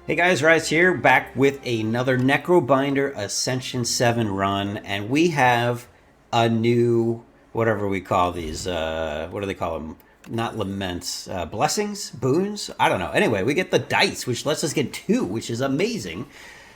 Hey guys, Rise here, back with another Necrobinder Ascension 7 run, and we have a new, whatever we call these, what do they call them? Not laments, blessings? Boons? I don't know. Anyway, we get the dice, which lets us get 2, which is amazing,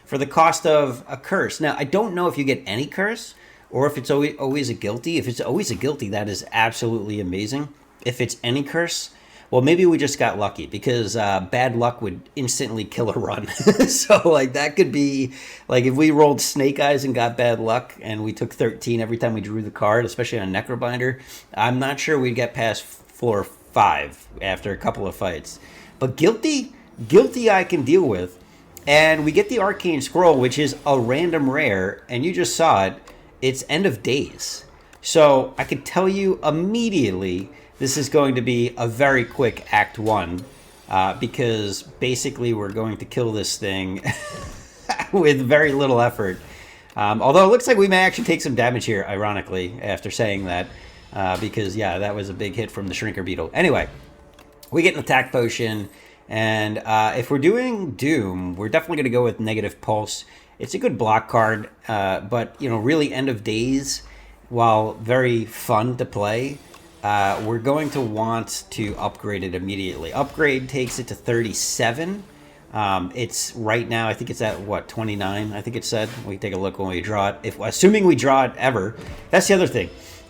for the cost of a curse. Now, I don't know if you get any curse, or if it's always a guilty. If it's always a guilty, that is absolutely amazing. If it's any curse, well, maybe we just got lucky because bad luck would instantly kill a run. So, like, that could be, like, if we rolled Snake Eyes and got bad luck and we took 13 every time we drew the card, especially on Necrobinder, I'm not sure we'd get past floor 5 after a couple of fights. But Guilty I can deal with. And we get the Arcane Scroll, which is a random rare, and you just saw it. It's End of Days. So, I can tell you immediately this is going to be a very quick Act 1, because basically we're going to kill this thing with very little effort. Although it looks like we may actually take some damage here, ironically, after saying that, because, yeah, that was a big hit from the Shrinker Beetle. Anyway, we get an attack potion, and if we're doing Doom, we're definitely going to go with Negative Pulse. It's a good block card, but, you know, really End of Days, while very fun to play, we're going to want to upgrade it immediately. Upgrade takes it to 37. It's right now, I think it's at, what, 29? I think it said. We can take a look when we draw it. Assuming we draw it ever. That's the other thing.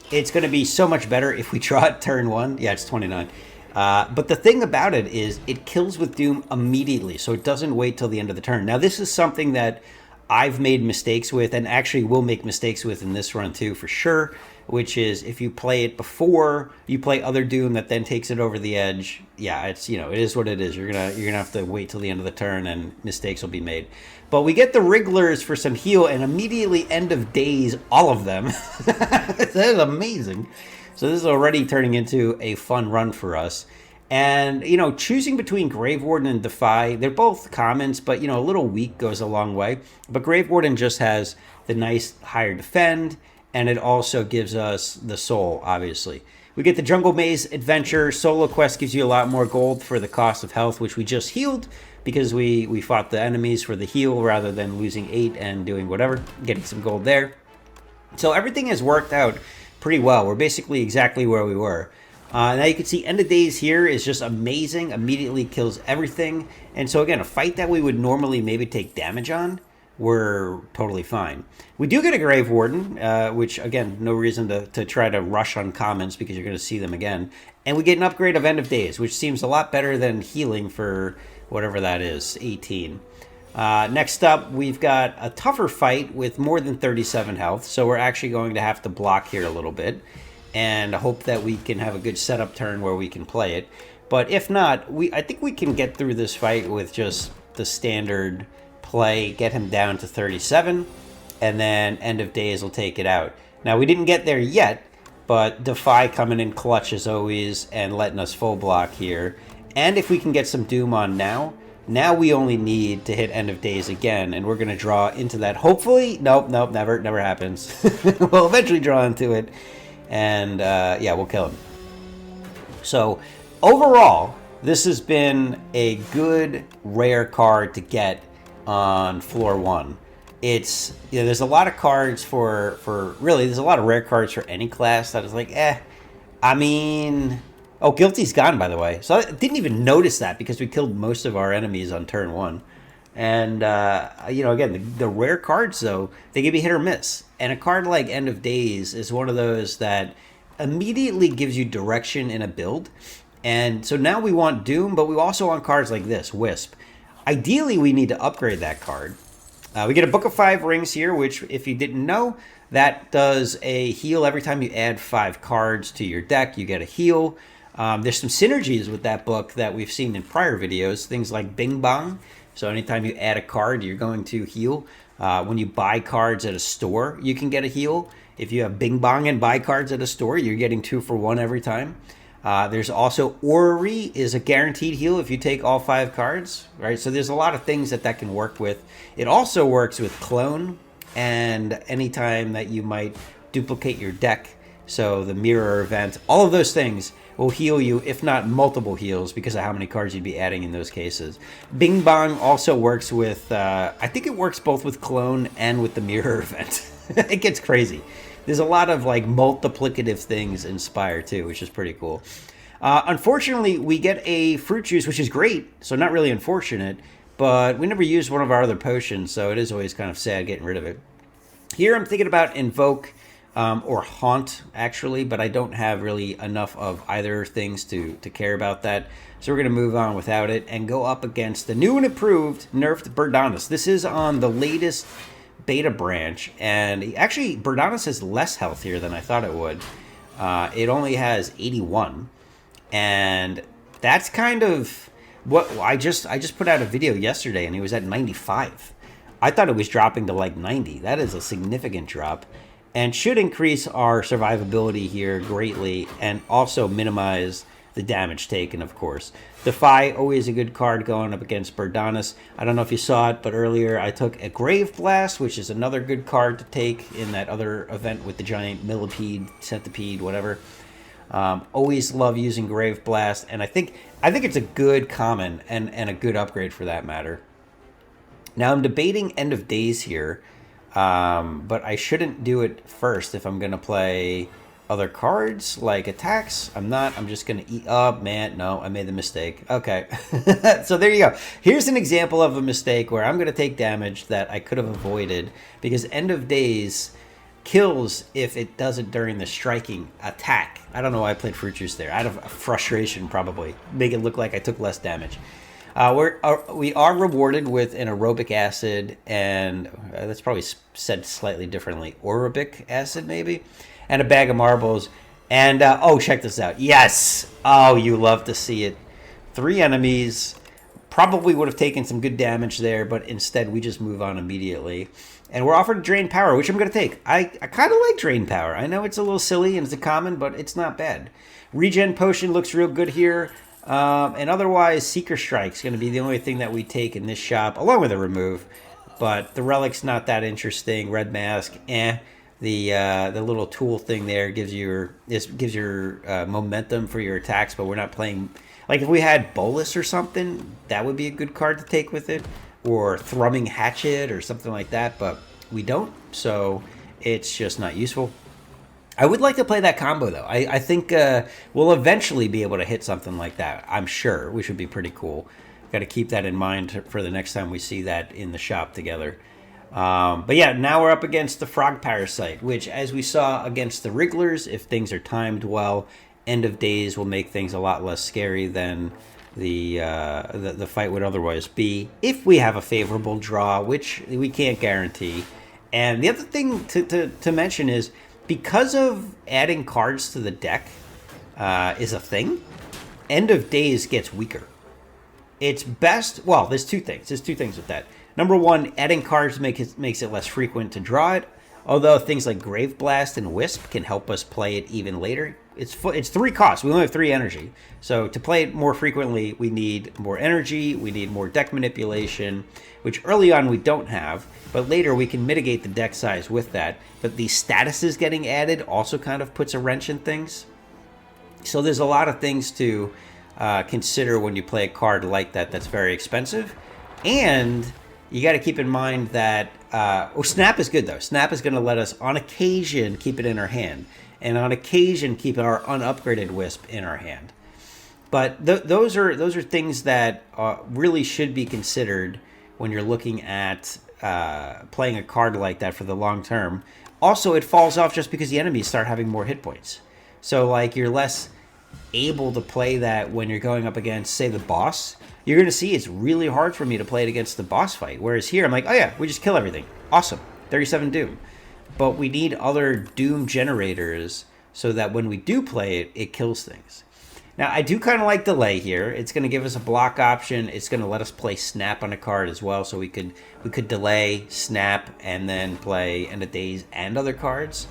It's going to be so much better if we draw it turn 1. Yeah, it's 29. But the thing about it is it kills with Doom immediately, so it doesn't wait till the end of the turn. Now, this is something that I've made mistakes with, and actually will make mistakes with in this run too, for sure, which is if you play it before you play other Doom that then takes it over the edge, yeah, it's, you know, it is what it is. You're gonna have to wait till the end of the turn, and mistakes will be made. But we get the Wrigglers for some heal, and immediately End of Days, all of them. That is amazing. So this is already turning into a fun run for us. And, you know, choosing between Grave Warden and Defy, they're both commons, but, you know, a little weak goes a long way. But Grave Warden just has the nice higher defend, and it also gives us the soul, obviously. We get the Jungle Maze Adventure. Solo Quest gives you a lot more gold for the cost of health, which we just healed because we fought the enemies for the heal rather than losing 8 and doing whatever, getting some gold there. So everything has worked out pretty well. We're basically exactly where we were. Now you can see End of Days here is just amazing. Immediately kills everything. And so again, a fight that we would normally maybe take damage on, we're totally fine. We do get a Grave Warden, which again, no reason to try to rush on commons because you're going to see them again. And we get an upgrade of End of Days, which seems a lot better than healing for whatever that is, 18. Next up, we've got a tougher fight with more than 37 health. So we're actually going to have to block here a little bit and hope that we can have a good setup turn where we can play it. But if not, I think we can get through this fight with just the standard play, get him down to 37, and then End of Days will take it out. Now, we didn't get there yet, but Defy coming in clutch as always and letting us full block here. And if we can get some Doom on now we only need to hit End of Days again, and we're going to draw into that. Hopefully, nope, never happens. We'll eventually draw into it. And, yeah, we'll kill him. So, overall, this has been a good, rare card to get on floor 1. It's, you know, there's a lot of cards for really, there's a lot of rare cards for any class that is like, I mean... Oh, Guilty's gone, by the way. So I didn't even notice that because we killed most of our enemies on turn 1. And, you know, again, the rare cards, though, they can be hit or miss. And a card like End of Days is one of those that immediately gives you direction in a build. And so now we want Doom, but we also want cards like this, Wisp. Ideally, we need to upgrade that card. We get a Book of 5 Rings here, which, if you didn't know, that does a heal every time you add 5 cards to your deck. You get a heal. There's some synergies with that book that we've seen in prior videos, things like Bing Bong. So anytime you add a card, you're going to heal. When you buy cards at a store, you can get a heal. If you have Bing Bong and buy cards at a store, you're getting 2 for 1 every time. There's also Orrery is a guaranteed heal if you take all 5 cards, right? So there's a lot of things that can work with. It also works with Clone, and anytime that you might duplicate your deck, so the mirror event, all of those things will heal you, if not multiple heals, because of how many cards you'd be adding in those cases. Bing Bong also works with, I think it works both with Clone and with the Mirror event. It gets crazy. There's a lot of like multiplicative things in Spire too, which is pretty cool. Unfortunately, we get a fruit juice, which is great, so not really unfortunate, but we never used one of our other potions, so it is always kind of sad getting rid of it. Here I'm thinking about Invoke or Haunt, actually, but I don't have really enough of either things to care about that. So we're going to move on without it and go up against the new and improved nerfed Burdanis. This is on the latest beta branch, and actually Burdanis has less health here than I thought it would. It only has 81, and that's kind of what I just put out a video yesterday, and he was at 95. I thought it was dropping to like 90. That is a significant drop, and should increase our survivability here greatly, and also minimize the damage taken, of course. Defy, always a good card going up against Burdanis. I don't know if you saw it, but earlier I took a Grave Blast, which is another good card to take in that other event with the giant millipede, centipede, whatever. Always love using Grave Blast, and I think it's a good common and a good upgrade for that matter. Now I'm debating End of Days here, but I shouldn't do it first if I'm going to play other cards like attacks. I'm not. I'm just going to eat up. Man, no, I made the mistake. Okay. So there you go. Here's an example of a mistake where I'm going to take damage that I could have avoided, because End of Days kills if it does it during the striking attack. I don't know why I played Fruit Juice there. Out of frustration, probably. Make it look like I took less damage. We are rewarded with an aerobic acid, and that's probably said slightly differently. Orobic acid, maybe? And a bag of marbles. And, oh, check this out. Yes! Oh, you love to see it. 3 enemies. Probably would have taken some good damage there, but instead we just move on immediately. And we're offered Drain Power, which I'm going to take. I kind of like Drain Power. I know it's a little silly and it's a common, but it's not bad. Regen Potion looks real good here. And otherwise, Seeker Strike's going to be the only thing that we take in this shop, along with a remove. But the Relic's not that interesting. Red Mask, The little tool thing there gives your momentum for your attacks, but we're not playing. Like if we had Bolus or something, that would be a good card to take with it, or Thrumming Hatchet or something like that. But we don't, so it's just not useful. I would like to play that combo though. I think we'll eventually be able to hit something like that. I'm sure, which would be pretty cool. Got to keep that in mind for the next time we see that in the shop together. But yeah, now we're up against the Frog Parasite, which, as we saw against the Wrigglers, if things are timed well, End of Days will make things a lot less scary than the fight would otherwise be, if we have a favorable draw, which we can't guarantee. And the other thing to mention is, because of adding cards to the deck is a thing, End of Days gets weaker. It's best, well, there's two things with that. Number one, adding cards makes it less frequent to draw it, although things like Grave Blast and Wisp can help us play it even later. It's 3 costs. We only have 3 energy. So to play it more frequently, we need more energy, we need more deck manipulation, which early on we don't have, but later we can mitigate the deck size with that. But the statuses getting added also kind of puts a wrench in things. So there's a lot of things to consider when you play a card like that that's very expensive. And you got to keep in mind that Snap is good though. Snap is going to let us on occasion keep it in our hand, and on occasion keep our unupgraded Wisp in our hand. But those are things that really should be considered when you're looking at playing a card like that for the long term. Also, it falls off just because the enemies start having more hit points. So like you're less able to play that when you're going up against, say, the boss. You're going to see it's really hard for me to play it against the boss fight. Whereas here, I'm like, oh yeah, we just kill everything. Awesome. 37 Doom. But we need other Doom generators so that when we do play it, it kills things. Now, I do kind of like Delay here. It's going to give us a block option. It's going to let us play Snap on a card as well. So we could delay, Snap, and then play End of Days and other cards.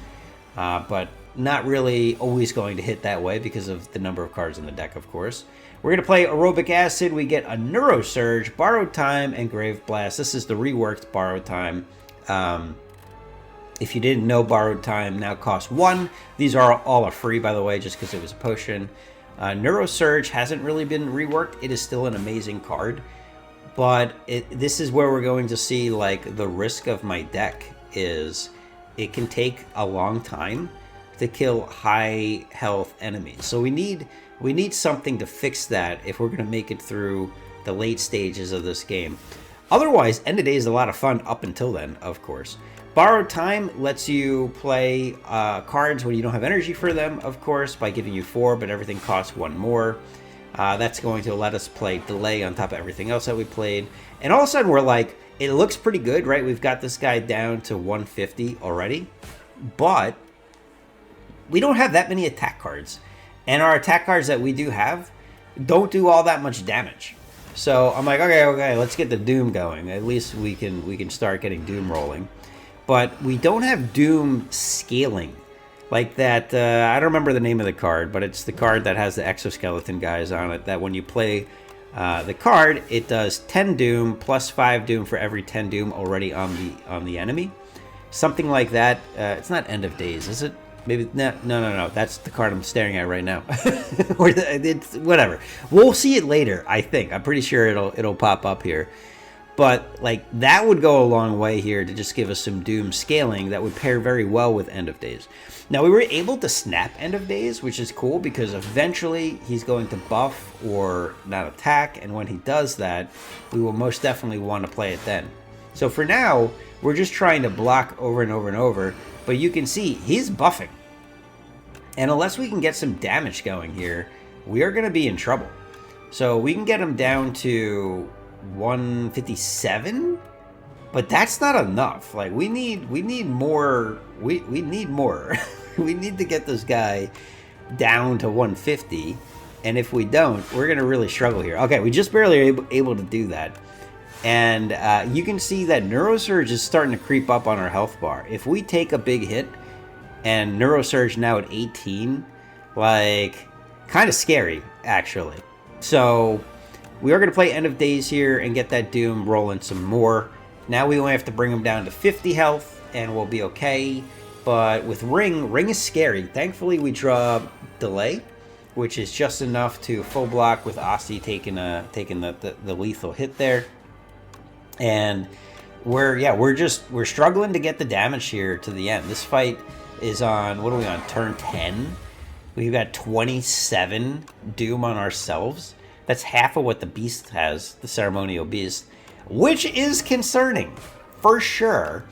But not really always going to hit that way because of the number of cards in the deck, of course. We're going to play Aerobic Acid. We get a Neurosurge, Borrowed Time, and Grave Blast. This is the reworked Borrowed Time. If you didn't know, Borrowed Time now costs 1. These are all free, by the way, just because it was a potion. Neurosurge hasn't really been reworked. It is still an amazing card, but this is where we're going to see like the risk of my deck is it can take a long time to kill high health enemies. So we need something to fix that if we're going to make it through the late stages of this game. Otherwise, End of Day is a lot of fun up until then, of course. Borrowed Time lets you play cards when you don't have energy for them, of course, by giving you 4, but everything costs 1 more. That's going to let us play Delay on top of everything else that we played. And all of a sudden, we're like, it looks pretty good, right? We've got this guy down to 150 already, but we don't have that many attack cards. And our attack cards that we do have don't do all that much damage. So I'm like, okay, let's get the Doom going. At least we can start getting Doom rolling. But we don't have Doom scaling like that. I don't remember the name of the card, but it's the card that has the exoskeleton guys on it, that when you play the card, it does 10 Doom plus 5 Doom for every 10 Doom already on the enemy. Something like that. It's not End of Days, is it? Maybe no. That's the card I'm staring at right now. It's whatever. We'll see it later. I think. I'm pretty sure it'll pop up here. But like that would go a long way here to just give us some Doom scaling that would pair very well with End of Days. Now we were able to snap End of Days, which is cool because eventually he's going to buff or not attack, and when he does that, we will most definitely want to play it then. So for now, we're just trying to block over and over and over. But you can see he's buffing. And unless we can get some damage going here, we are going to be in trouble. So we can get him down to 157, but that's not enough. Like we need more. We need more. We need to get this guy down to 150. And if we don't, we're going to really struggle here. Okay, we just barely are able to do that. And you can see that Neurosurge is starting to creep up on our health bar. If we take a big hit, and Neurosurge now at 18, like, kind of scary, actually. So, we are going to play End of Days here and get that Doom rolling some more. Now we only have to bring him down to 50 health, and we'll be okay. But with Ring is scary. Thankfully, we draw Delay, which is just enough to full block with Aussie taking the lethal hit there. And we're struggling to get the damage here to the end. This fight is on, what are we on, turn 10? We've got 27 Doom on ourselves. That's half of what the Beast has, the Ceremonial Beast, which is concerning, for sure.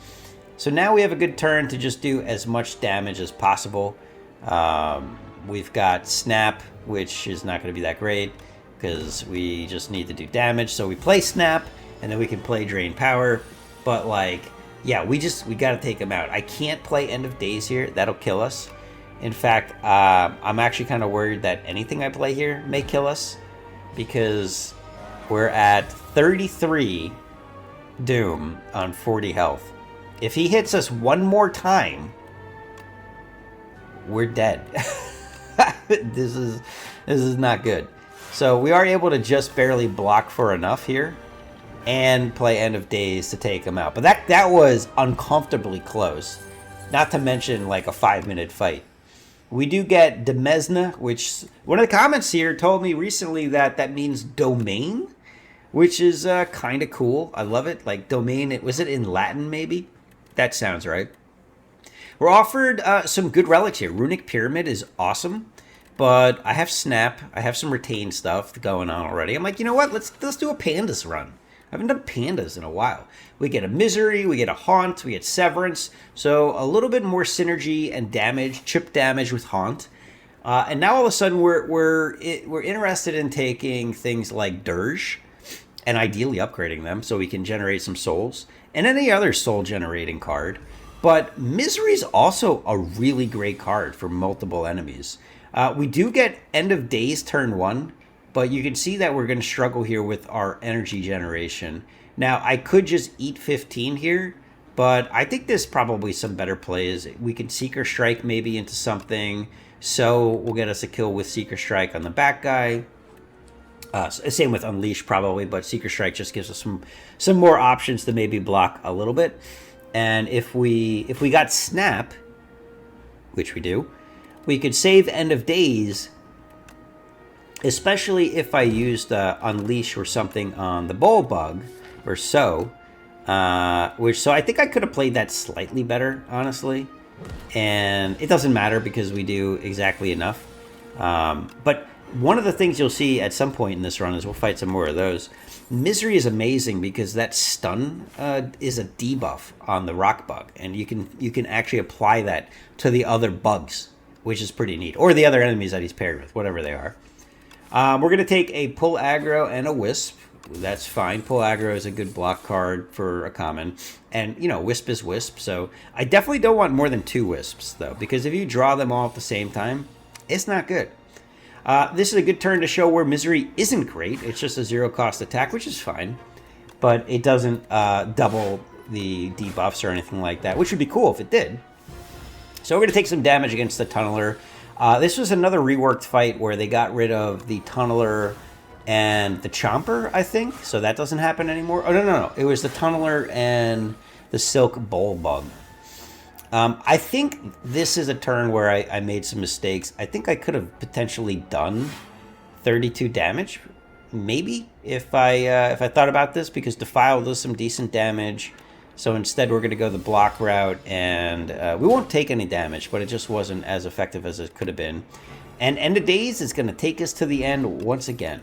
So now we have a good turn to just do as much damage as possible. We've got Snap, which is not going to be that great, because we just need to do damage. So we play Snap, and then we can play Drain Power. But, like, yeah, we got to take him out. I can't play End of Days here. That'll kill us. In fact, I'm actually kind of worried that anything I play here may kill us, because we're at 33 Doom on 40 health. If he hits us one more time, we're dead. This is not good. So we are able to just barely block for enough here and play End of Days to take him out. But that was uncomfortably close. Not to mention like a 5-minute fight. We do get Demesna, which one of the comments here told me recently that means domain, which is kind of cool. I love it. Like domain, was it in Latin maybe? That sounds right. We're offered some good relics here. Runic Pyramid is awesome, but I have Snap. I have some retained stuff going on already. I'm like, you know what? Let's do a Pandas run. I haven't done Pandas in a while. We get a Misery, we get a Haunt, we get Severance. So a little bit more synergy and damage, chip damage with Haunt. And now all of a sudden we're interested in taking things like Dirge and ideally upgrading them so we can generate some souls and any other soul generating card. But Misery is also a really great card for multiple enemies. We do get End of Days turn 1. But you can see that we're going to struggle here with our energy generation. Now, I could just eat 15 here, but I think there's probably some better plays. We can Seeker Strike maybe into something. So will get us a kill with Seeker Strike on the back guy. Same with Unleash probably, but Seeker Strike just gives us some more options to maybe block a little bit. And if we got Snap, which we do, we could save End of Days especially if I used Unleash or something on the Bowl Bug or so. So I think I could have played that slightly better, honestly. And it doesn't matter because we do exactly enough. But one of the things you'll see at some point in this run is we'll fight some more of those. Misery is amazing because that stun is a debuff on the rock bug, and you can actually apply that to the other bugs, which is pretty neat, or the other enemies that he's paired with, whatever they are. We're going to take a pull aggro and a wisp. That's fine. Pull aggro is a good block card for a common. And, wisp is wisp. So I definitely don't want more than 2 wisps, though, because if you draw them all at the same time, it's not good. This is a good turn to show where Misery isn't great. It's just a 0-cost attack, which is fine. But it doesn't double the debuffs or anything like that, which would be cool if it did. So we're going to take some damage against the Tunneler. This was another reworked fight where they got rid of the Tunneler and the Chomper, I think. So that doesn't happen anymore. Oh, no. It was the Tunneler and the Silk Bowl Bug. I think this is a turn where I made some mistakes. I think I could have potentially done 32 damage, maybe, if I thought about this, because Defile does some decent damage. So instead we're going to go the block route, and we won't take any damage, but it just wasn't as effective as it could have been. And End of Days is going to take us to the end once again.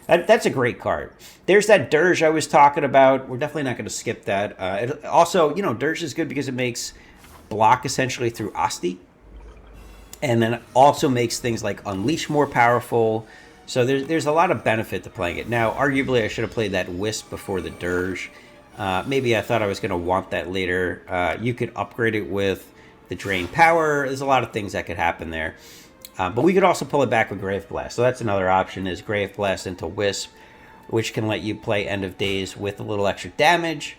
That's a great card. There's that Dirge I was talking about. We're definitely not going to skip that. Also, Dirge is good because it makes block essentially through Asti. And then it also makes things like Unleash more powerful. So there's a lot of benefit to playing it. Now, arguably, I should have played that Wisp before the Dirge. Maybe I thought I was going to want that later. You could upgrade it with the Drain Power. There's a lot of things that could happen there. But we could also pull it back with Grave Blast. So that's another option, is Grave Blast into Wisp, which can let you play End of Days with a little extra damage.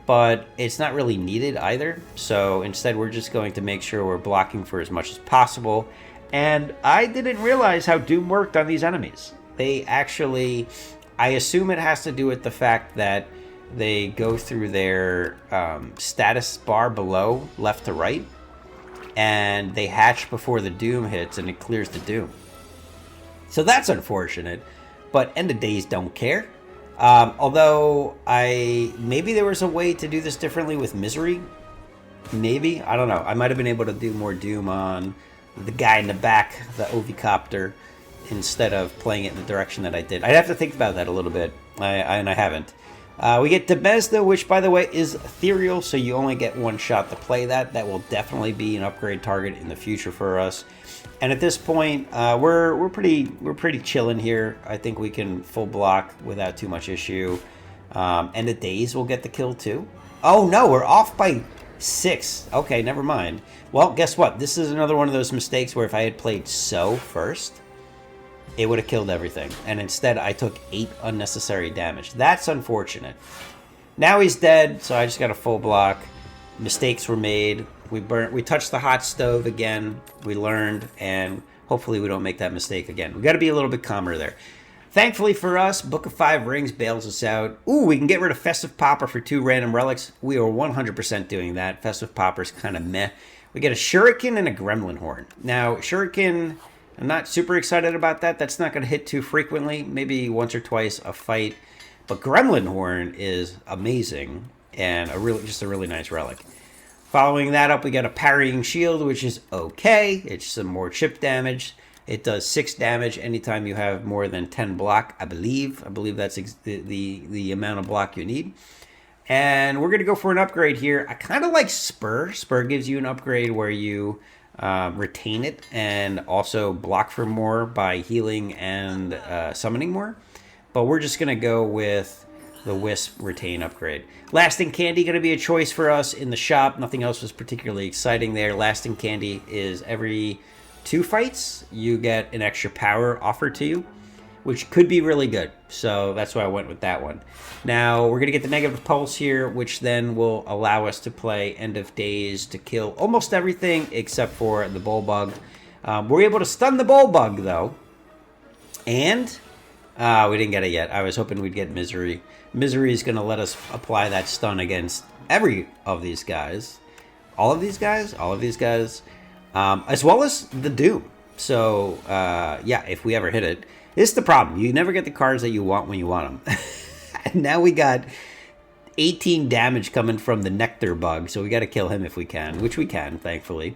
But it's not really needed either. So instead, we're just going to make sure we're blocking for as much as possible. And I didn't realize how Doom worked on these enemies. They actually, I assume it has to do with the fact that they go through their status bar below, left to right, and they hatch before the Doom hits, and it clears the Doom. So that's unfortunate, but End of Days don't care. Although maybe there was a way to do this differently with Misery. Maybe, I don't know. I might have been able to do more Doom on the guy in the back, the Ovikopter, instead of playing it in the direction that I did. I'd have to think about that a little bit, and I haven't. We get Debesda, which, by the way, is ethereal, so you only get one shot to play that. That will definitely be an upgrade target in the future for us. And at this point, we're pretty chilling here. I think we can full block without too much issue. End of Days will get the kill too. Oh no, we're off by 6. Okay, never mind. Well, guess what? This is another one of those mistakes where if I had played So first, it would have killed everything. And instead, I took 8 unnecessary damage. That's unfortunate. Now he's dead, so I just got a full block. Mistakes were made. We touched the hot stove again. We learned, and hopefully we don't make that mistake again. We got to be a little bit calmer there. Thankfully for us, Book of 5 Rings bails us out. Ooh, we can get rid of Festive Popper for 2 random relics. We are 100% doing that. Festive Popper's kind of meh. We get a Shuriken and a Gremlin Horn. Now, Shuriken, I'm not super excited about that. That's not going to hit too frequently. Maybe once or twice a fight. But Gremlin Horn is amazing and just a really nice relic. Following that up, we got a Parrying Shield, which is okay. It's some more chip damage. It does 6 damage anytime you have more than 10 block, I believe. I believe that's the amount of block you need. And we're going to go for an upgrade here. I kind of like Spur. Spur gives you an upgrade where you retain it and also block for more by healing and summoning more. But we're just going to go with the Wisp Retain upgrade. Lasting Candy going to be a choice for us in the shop. Nothing else was particularly exciting there. Lasting Candy is every 2 fights you get an extra power offered to you, which could be really good. So that's why I went with that one. Now we're going to get the Negative Pulse here, which then will allow us to play End of Days to kill almost everything except for the Bullbug. We're able to stun the Bullbug though. And we didn't get it yet. I was hoping we'd get Misery. Misery is going to let us apply that stun against every of these guys. All of these guys? All of these guys. As well as the Doom. So, yeah, if we ever hit it. This is the problem. You never get the cards that you want when you want them. And now we got 18 damage coming from the Nectar bug, so we got to kill him if we can, which we can, thankfully.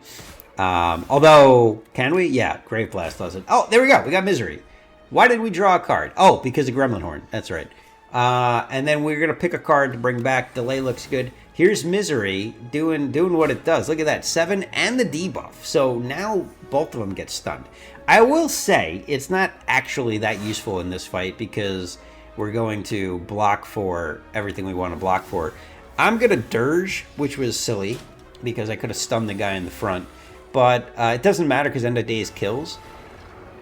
Although, can we? Yeah, Grave Blast doesn't. Oh, there we go. We got Misery. Why did we draw a card? Oh, because of Gremlin Horn. That's right. And then we're going to pick a card to bring back. Delay looks good. Here's Misery doing what it does. Look at that. 7 and the debuff. So now both of them get stunned. I will say it's not actually that useful in this fight because we're going to block for everything we want to block for. I'm going to Dirge, which was silly because I could have stunned the guy in the front. But it doesn't matter because End of Days kills.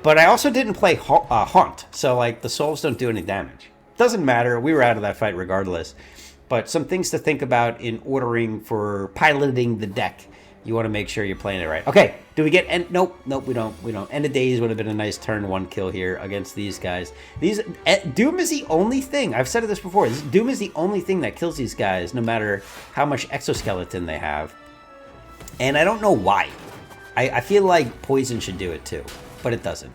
But I also didn't play Haunt. So like the souls don't do any damage. Doesn't matter. We were out of that fight regardless. But some things to think about in ordering for piloting the deck. You want to make sure you're playing it right. Okay, do we get... Nope, we don't. End of Days would have been a nice turn 1 kill here against these guys. Doom is the only thing... I've said this before. Doom is the only thing that kills these guys, no matter how much exoskeleton they have. And I don't know why. I feel like Poison should do it too, but it doesn't.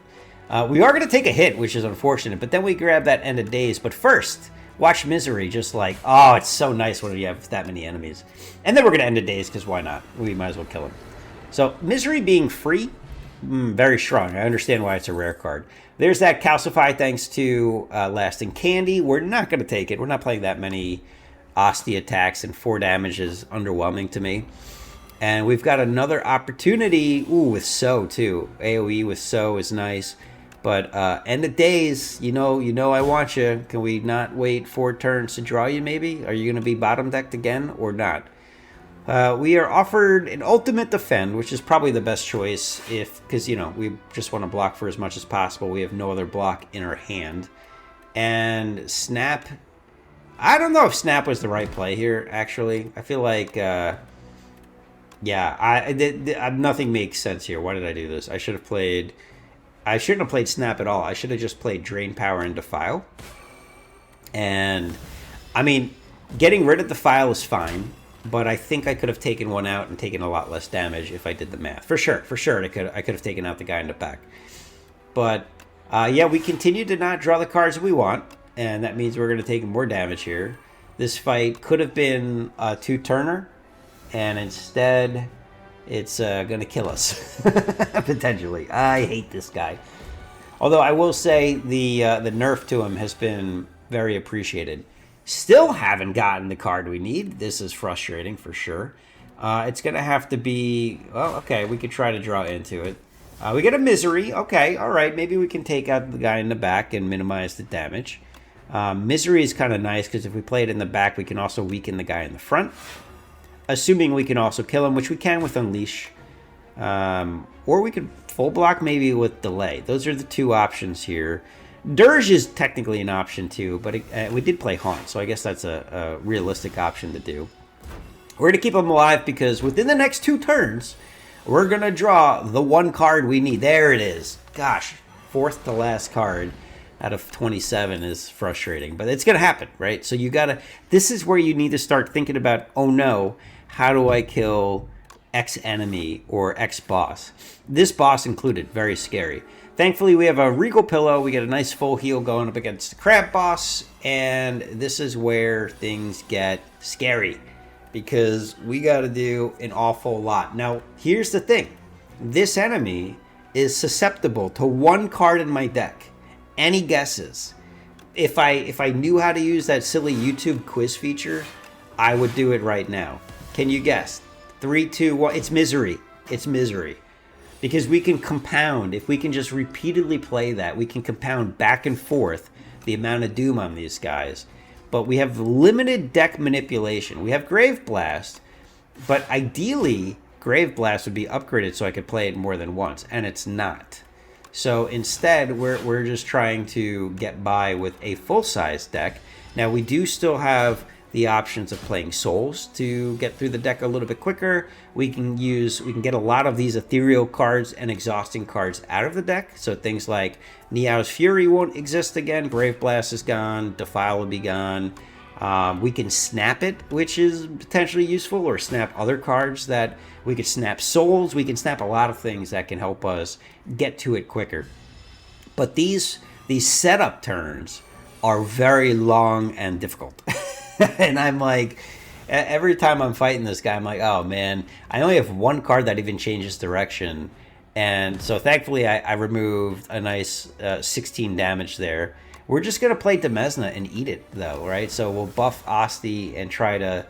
We are going to take a hit, which is unfortunate, but then we grab that End of Days. But first... watch Misery, just like, oh, it's so nice when you have that many enemies. And then we're going to End of Days, because why not? We might as well kill him. So, Misery being free, very strong. I understand why it's a rare card. There's that Calcify thanks to Lasting Candy. We're not going to take it. We're not playing that many Ostia attacks, and 4 damage is underwhelming to me. And we've got another opportunity, with So, too. AoE with So is nice. But End of Days, you know I want you. Can we not wait 4 turns to draw you, maybe? Are you going to be bottom decked again or not? We are offered an Ultimate Defend, which is probably the best choice because, we just want to block for as much as possible. We have no other block in our hand. And Snap, I don't know if Snap was the right play here, actually. I feel like, nothing makes sense here. Why did I do this? I shouldn't have played Snap at all. I should have just played Drain Power and Defile. And, I mean, getting rid of Defile is fine, but I think I could have taken one out and taken a lot less damage if I did the math. For sure, I could have taken out the guy in the back. But, we continue to not draw the cards we want, and that means we're going to take more damage here. This fight could have been a 2-turner, and instead... it's going to kill us, potentially. I hate this guy. Although I will say the nerf to him has been very appreciated. Still haven't gotten the card we need. This is frustrating for sure. It's going to have to be... well, okay, we could try to draw into it. We get a Misery. Okay, all right. Maybe we can take out the guy in the back and minimize the damage. Misery is kind of nice because if we play it in the back, we can also weaken the guy in the front. Assuming we can also kill him, which we can with Unleash. Or we could full block maybe with Delay. Those are the 2 options here. Dirge is technically an option too, but we did play Haunt, so I guess that's a realistic option to do. We're going to keep him alive because within the next 2 turns, we're going to draw the 1 card we need. There it is. Gosh, 4th to last card out of 27 is frustrating, but it's going to happen, right? So you got to... this is where you need to start thinking about, oh no... how do I kill X enemy or X boss? This boss included, very scary. Thankfully, we have a Regal Pillow. We get a nice full heal going up against the Crab boss. And this is where things get scary. Because we got to do an awful lot. Now, here's the thing. This enemy is susceptible to 1 card in my deck. Any guesses? If I knew how to use that silly YouTube quiz feature, I would do it right now. Can you guess? 3, 2, 1. It's Misery. It's Misery. Because we can compound. If we can just repeatedly play that, we can compound back and forth the amount of Doom on these guys. But we have limited deck manipulation. We have Grave Blast, but ideally, Grave Blast would be upgraded so I could play it more than once, and it's not. So instead, we're just trying to get by with a full-size deck. Now, we do still have the options of playing Souls to get through the deck a little bit quicker. We can get a lot of these ethereal cards and exhausting cards out of the deck. So things like NEOW's Fury won't exist again. Grave Blast is gone. Defile will be gone. We can snap it, which is potentially useful, or snap other cards that we could snap Souls. We can snap a lot of things that can help us get to it quicker. But these these setup turns are very long and difficult. And I'm like, every time I'm fighting this guy, I'm like, oh man, I only have one card that even changes direction. And so thankfully I removed a nice 16 damage there. We're just going to play Demesna and eat it though, right? So we'll buff Asti and try to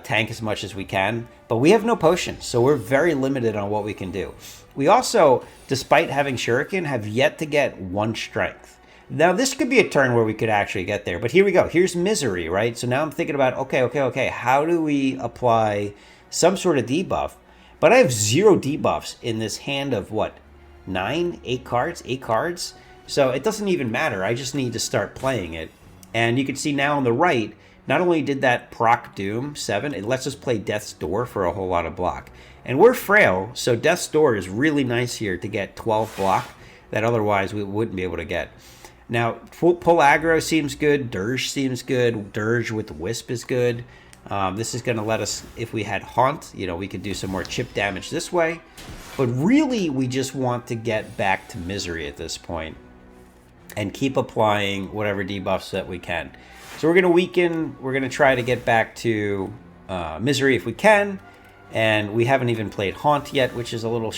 tank as much as we can. But we have no potions, so we're very limited on what we can do. We also, despite having Shuriken, have yet to get 1 strength. Now, this could be a turn where we could actually get there. But here we go. Here's Misery, right? So now I'm thinking about, okay. How do we apply some sort of debuff? But I have 0 debuffs in this hand of, what, 8 cards? 8 cards? So it doesn't even matter. I just need to start playing it. And you can see now on the right, not only did that proc Doom 7, it lets us play Death's Door for a whole lot of block. And we're frail, so Death's Door is really nice here to get 12 block that otherwise we wouldn't be able to get. Now, pull aggro seems good. Dirge seems good. Dirge with Wisp is good. This is going to let us, if we had Haunt, we could do some more chip damage this way. But really, we just want to get back to Misery at this point and keep applying whatever debuffs that we can. So we're going to weaken. We're going to try to get back to Misery if we can. And we haven't even played Haunt yet, which is a little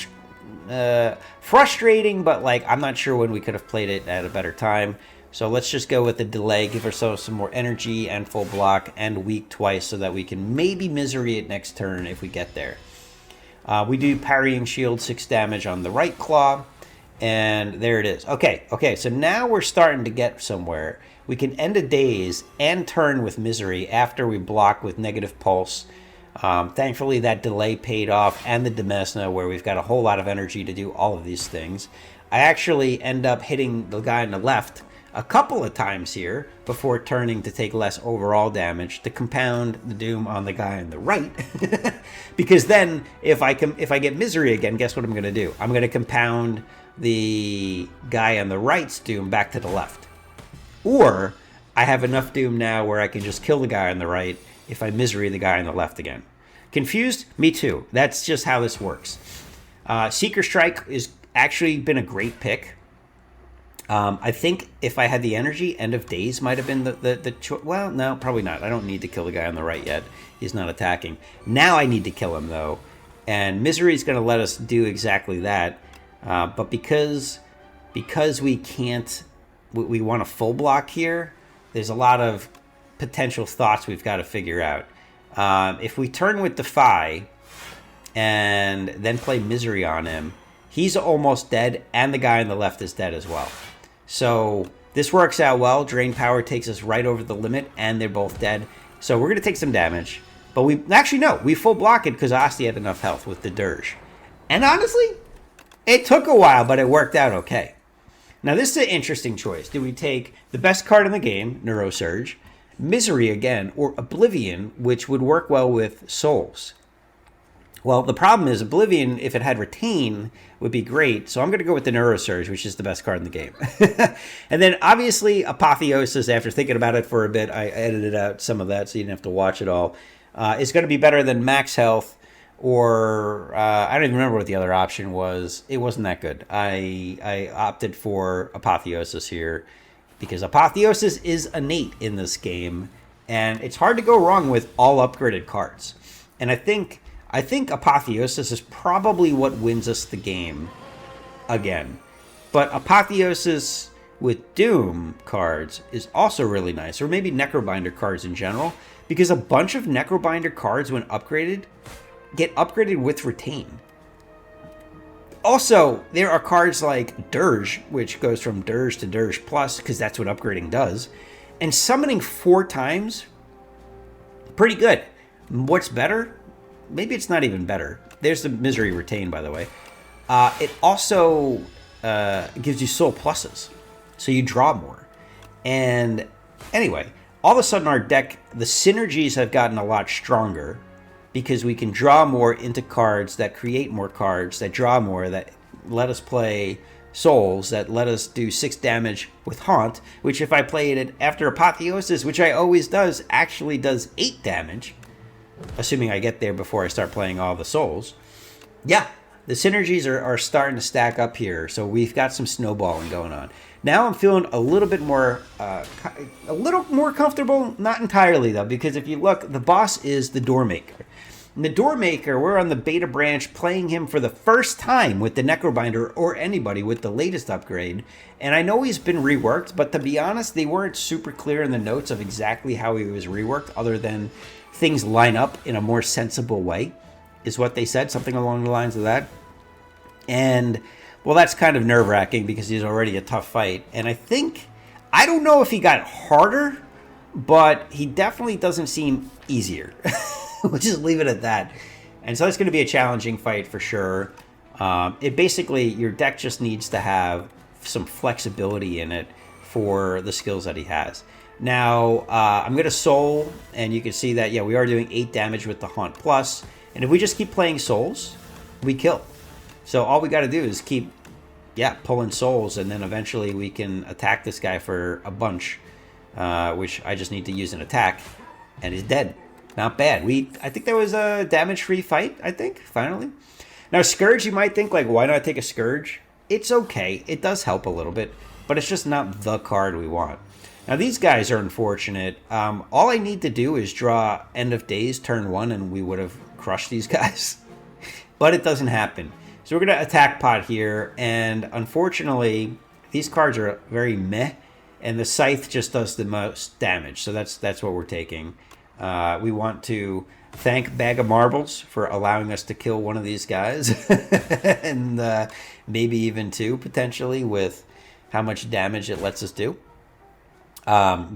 frustrating, but I'm not sure when we could have played it at a better time. So let's just go with the delay, give ourselves some more energy and full block and weak twice so that we can maybe Misery it next turn if we get there. We do Parrying Shield, 6 damage on the right claw, and there it is. Okay, so now we're starting to get somewhere. We can end a daze and turn with Misery after we block with Negative Pulse. Thankfully, that delay paid off, and the Demesna, where we've got a whole lot of energy to do all of these things. I actually end up hitting the guy on the left a couple of times here before turning to take less overall damage to compound the doom on the guy on the right. Because then, if I get Misery again, guess what I'm going to do? I'm going to compound the guy on the right's doom back to the left. Or I have enough doom now where I can just kill the guy on the right if I Misery the guy on the left again. Confused? Me too. That's just how this works. Seeker Strike has actually been a great pick. I think if I had the energy, End of Days might have been the choice. Well, no, probably not. I don't need to kill the guy on the right yet. He's not attacking. Now I need to kill him, though. And Misery is going to let us do exactly that. But because we can't, we want a full block here, there's a lot of potential thoughts we've got to figure out. If we turn with Defy and then play Misery on him, he's almost dead, and the guy on the left is dead as well. So this works out well. Drain Power takes us right over the limit, and they're both dead. So we're going to take some damage. But we full block it because Asti had enough health with the Dirge. And honestly, it took a while, but it worked out okay. Now this is an interesting choice. Do we take the best card in the game, Neurosurge, Misery again, or Oblivion, which would work well with Souls? Well, the problem is Oblivion, if it had Retain, would be great. So I'm going to go with the Neurosurge, which is the best card in the game. And then, obviously, Apotheosis, after thinking about it for a bit, I edited out some of that so you didn't have to watch it all, is going to be better than Max Health, or I don't even remember what the other option was. It wasn't that good. I opted for Apotheosis here, because Apotheosis is innate in this game, and it's hard to go wrong with all upgraded cards. And I think Apotheosis is probably what wins us the game again. But Apotheosis with Doom cards is also really nice, or maybe Necrobinder cards in general, because a bunch of Necrobinder cards, when upgraded, get upgraded with Retain. Also, there are cards like Dirge, which goes from Dirge to Dirge Plus, because that's what upgrading does. And summoning 4 times, pretty good. What's better? Maybe it's not even better. There's the Misery Retain, by the way. It also gives you soul pluses, so you draw more. And anyway, all of a sudden our deck, the synergies have gotten a lot stronger because we can draw more into cards that create more cards, that draw more, that let us play souls, that let us do 6 damage with Haunt, which if I played it after Apotheosis, which I always does, actually does 8 damage. Assuming I get there before I start playing all the souls. Yeah, the synergies are starting to stack up here, so we've got some snowballing going on. Now I'm feeling a little bit more, comfortable. Not entirely though, because if you look, the boss is the Doormaker. And the Doormaker, we're on the beta branch playing him for the first time with the Necrobinder or anybody with the latest upgrade. And I know he's been reworked, but to be honest, they weren't super clear in the notes of exactly how he was reworked, other than things line up in a more sensible way, is what they said, something along the lines of that. And well, that's kind of nerve-wracking because he's already a tough fight. And I don't know if he got harder, but he definitely doesn't seem easier. We'll just leave it at that. And so it's going to be a challenging fight for sure. It basically, your deck just needs to have some flexibility in it for the skills that he has. Now, I'm going to Soul, and you can see that, yeah, we are doing 8 damage with the Haunt Plus. And if we just keep playing Souls, we kill. So all we got to do is keep, pulling Souls, and then eventually we can attack this guy for a bunch, which I just need to use an attack, and he's dead. Not bad. I think that was a damage-free fight, finally. Now, Scourge, you might think, like, why not take a Scourge? It's okay. It does help a little bit, but it's just not the card we want. Now, these guys are unfortunate. All I need to do is draw End of Days, turn 1, and we would have crushed these guys. But it doesn't happen. So we're going to attack pot here, and unfortunately, these cards are very meh, and the Scythe just does the most damage, so that's what we're taking. We want to thank Bag of Marbles for allowing us to kill one of these guys, and maybe even 2, potentially, with how much damage it lets us do.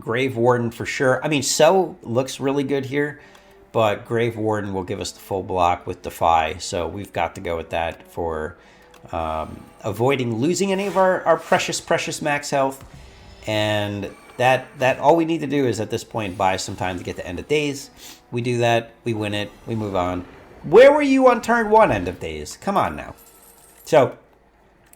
Grave Warden for sure. I mean, So looks really good here, but Grave Warden will give us the full block with Defy, so we've got to go with that for avoiding losing any of our precious max health. And that all we need to do is at this point buy some time to get to End of Days. We do that, we win it, we move on. Where were you on turn 1 End of Days? Come on now. So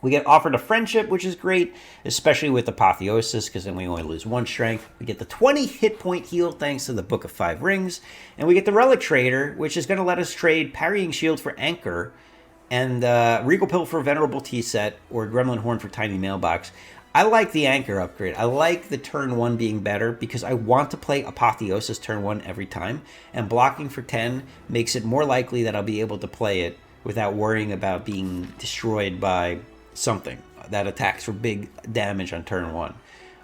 we get offered a Friendship, which is great, especially with Apotheosis, because then we only lose 1 strength. We get the 20 hit point heal thanks to the Book of 5 Rings. And we get the Relic Trader, which is going to let us trade Parrying Shield for Anchor, and Regal Pill for Venerable Tea Set, or Gremlin Horn for Tiny Mailbox. I like the Anchor upgrade. I like the turn 1 being better because I want to play Apotheosis turn 1 every time, and blocking for 10 makes it more likely that I'll be able to play it without worrying about being destroyed by something that attacks for big damage on turn 1.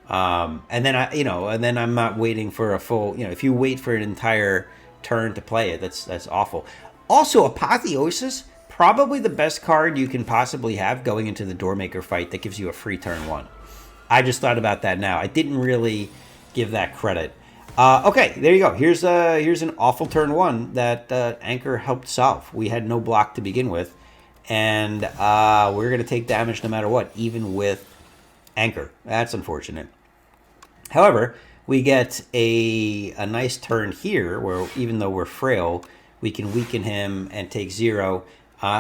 And then I'm not waiting for a full, if you wait for an entire turn to play it, that's awful. Also, Apotheosis, probably the best card you can possibly have going into the Doormaker fight that gives you a free turn 1. I just thought about that now. I didn't really give that credit. Okay, there you go. Here's an awful turn 1 that Anchor helped solve. We had no block to begin with, and we're going to take damage no matter what, even with Anchor. That's unfortunate. However, we get a nice turn here where even though we're frail, we can weaken him and take 0.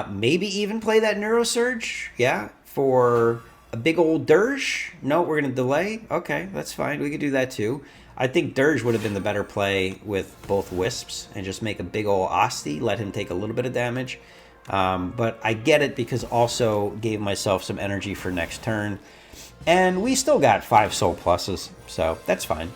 Maybe even play that Neurosurge, for a big old Dirge. No, we're going to delay. Okay, that's fine. We could do that too. I think Dirge would have been the better play with both Wisps and just make a big old Asti, let him take a little bit of damage. But I get it because also gave myself some energy for next turn. And we still got 5 Soul Pluses, so that's fine.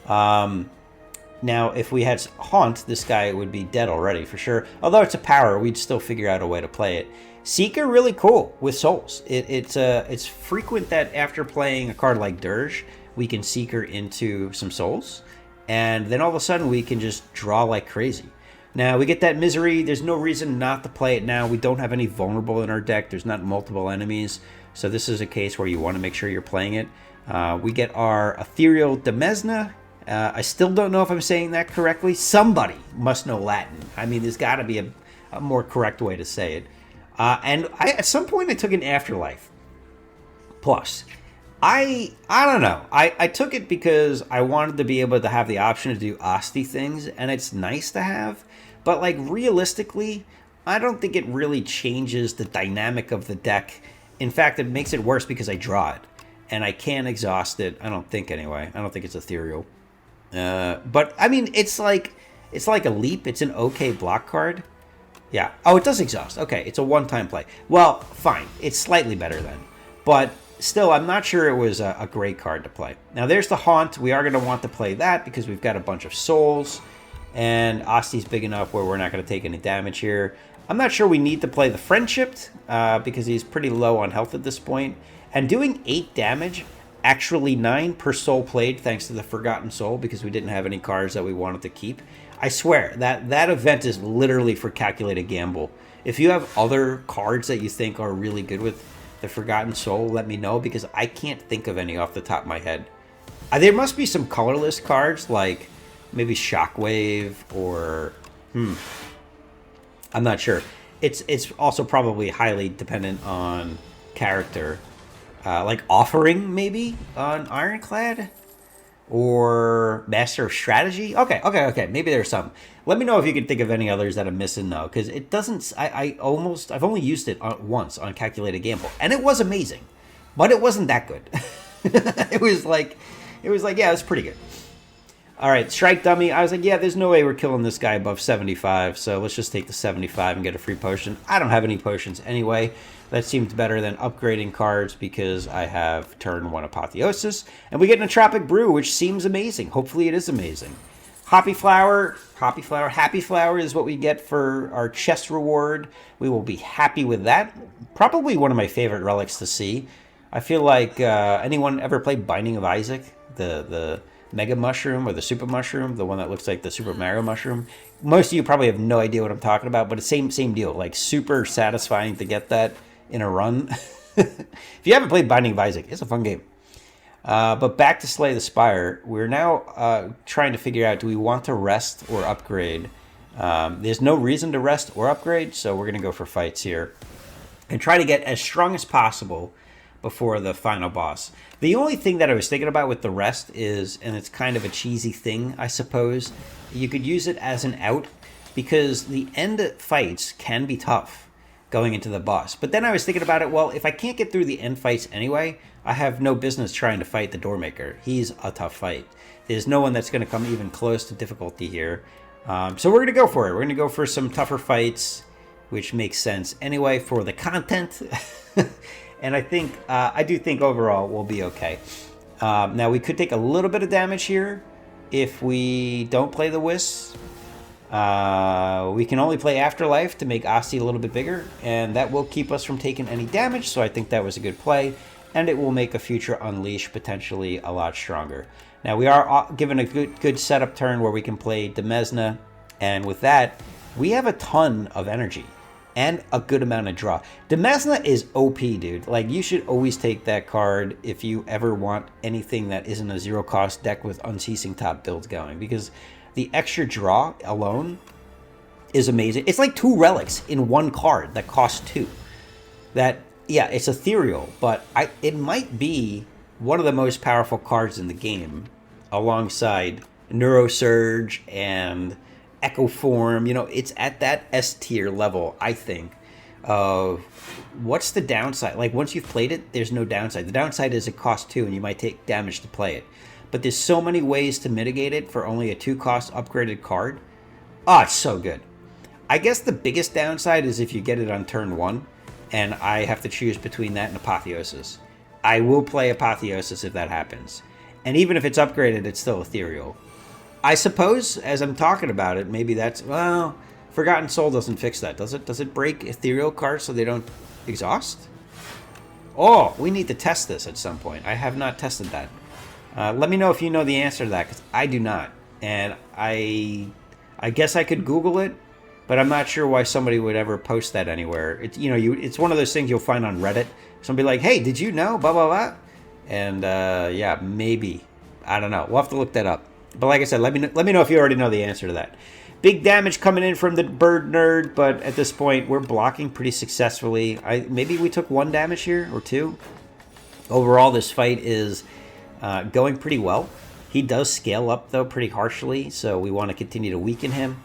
Now, if we had Haunt, this guy would be dead already for sure. Although it's a power, we'd still figure out a way to play it. Seeker, really cool with Souls. It's frequent that after playing a card like Dirge, we can Seeker into some Souls. And then all of a sudden, we can just draw like crazy. Now, we get that Misery. There's no reason not to play it now. We don't have any vulnerable in our deck. There's not multiple enemies. So this is a case where you want to make sure you're playing it. We get our Ethereal Demesna. I still don't know if I'm saying that correctly. Somebody must know Latin. I mean, there's got to be a more correct way to say it. And at some point, I took an Afterlife Plus. I don't know. I took it because I wanted to be able to have the option to do Asti things, and it's nice to have. But, like, realistically, I don't think it really changes the dynamic of the deck. In fact, it makes it worse because I draw it. And I can't exhaust it. I don't think, anyway. I don't think it's ethereal. But, I mean, it's like a leap. It's an okay block card. Yeah. Oh, it does exhaust. Okay, it's a one-time play. Well, fine. It's slightly better then. But still, I'm not sure it was a great card to play. Now, there's the Haunt. We are going to want to play that because we've got a bunch of souls, and Osti's big enough where we're not going to take any damage here. I'm not sure we need to play the Friendshipped because he's pretty low on health at this point. And doing 8 damage, actually 9 per soul played thanks to the Forgotten Soul because we didn't have any cards that we wanted to keep. I swear, that event is literally for calculated gamble. If you have other cards that you think are really good with the Forgotten Soul, let me know because I can't think of any off the top of my head. There must be some colorless cards like maybe Shockwave or... I'm not sure. It's also probably highly dependent on character. Like Offering, maybe, on Ironclad? Or Master of Strategy? Okay. Maybe there's some. Let me know if you can think of any others that I'm missing, though. Because it doesn't... I've only used it once on Calculated Gamble. And it was amazing. But it wasn't that good. It was like, yeah, it's pretty good. All right, Strike Dummy. I was like, yeah, there's no way we're killing this guy above 75, so let's just take the 75 and get a free potion. I don't have any potions anyway. That seems better than upgrading cards because I have turn 1 Apotheosis. And we get an Entropic Brew, which seems amazing. Hopefully it is amazing. Happy Flower is what we get for our chest reward. We will be happy with that. Probably one of my favorite relics to see. I feel like anyone ever played Binding of Isaac? The Mega Mushroom or the Super Mushroom, the one that looks like the Super Mario Mushroom. Most of you probably have no idea what I'm talking about, but it's same deal. Like super satisfying to get that in a run. If you haven't played Binding of Isaac, it's a fun game. But back to Slay the Spire. We're now trying to figure out, do we want to rest or upgrade? There's no reason to rest or upgrade, so we're going to go for fights here. And try to get as strong as possible before the final boss. The only thing that I was thinking about with the rest is, and it's kind of a cheesy thing, I suppose, you could use it as an out because the end fights can be tough going into the boss. But then I was thinking about it, well, if I can't get through the end fights anyway, I have no business trying to fight the Doormaker. He's a tough fight. There's no one that's going to come even close to difficulty here. So we're going to go for it. We're going to go for some tougher fights, which makes sense anyway for the content. And I do think overall we'll be okay. Now we could take a little bit of damage here if we don't play the Wisp. We can only play Afterlife to make Osti a little bit bigger, and that will keep us from taking any damage, so I think that was a good play, and it will make a future Unleash potentially a lot stronger. Now we are given a good setup turn where we can play Demesna, and with that, we have a ton of energy. And a good amount of draw. Demesna is OP, dude. Like, you should always take that card if you ever want anything that isn't a zero-cost deck with Unceasing Top builds going. Because the extra draw alone is amazing. It's like 2 relics in 1 card that costs 2. That, yeah, it's ethereal, but it might be one of the most powerful cards in the game alongside Neurosurge and Echo Form. You know, it's at that S tier level, I think, of what's the downside. Like, once you've played it, there's no downside. The downside is it costs 2 and you might take damage to play it. But there's so many ways to mitigate it for only a 2-cost upgraded card. Oh, it's so good. I guess the biggest downside is if you get it on turn 1 and I have to choose between that and Apotheosis. I will play Apotheosis if that happens. And even if it's upgraded, it's still ethereal. I suppose, as I'm talking about it, maybe that's... Well, Forgotten Soul doesn't fix that, does it? Does it break ethereal cards so they don't exhaust? Oh, we need to test this at some point. I have not tested that. Let me know if you know the answer to that, because I do not. And I guess I could Google it, but I'm not sure why somebody would ever post that anywhere. It's, you know, it's one of those things you'll find on Reddit. Somebody like, hey, did you know? Blah, blah, blah. And, yeah, maybe. I don't know. We'll have to look that up. But like I said, let me know if you already know the answer to that. Big damage coming in from the Bird Nerd, but at this point, we're blocking pretty successfully. Maybe we took 1 damage here, or 2. Overall, this fight is going pretty well. He does scale up, though, pretty harshly, so we want to continue to weaken him.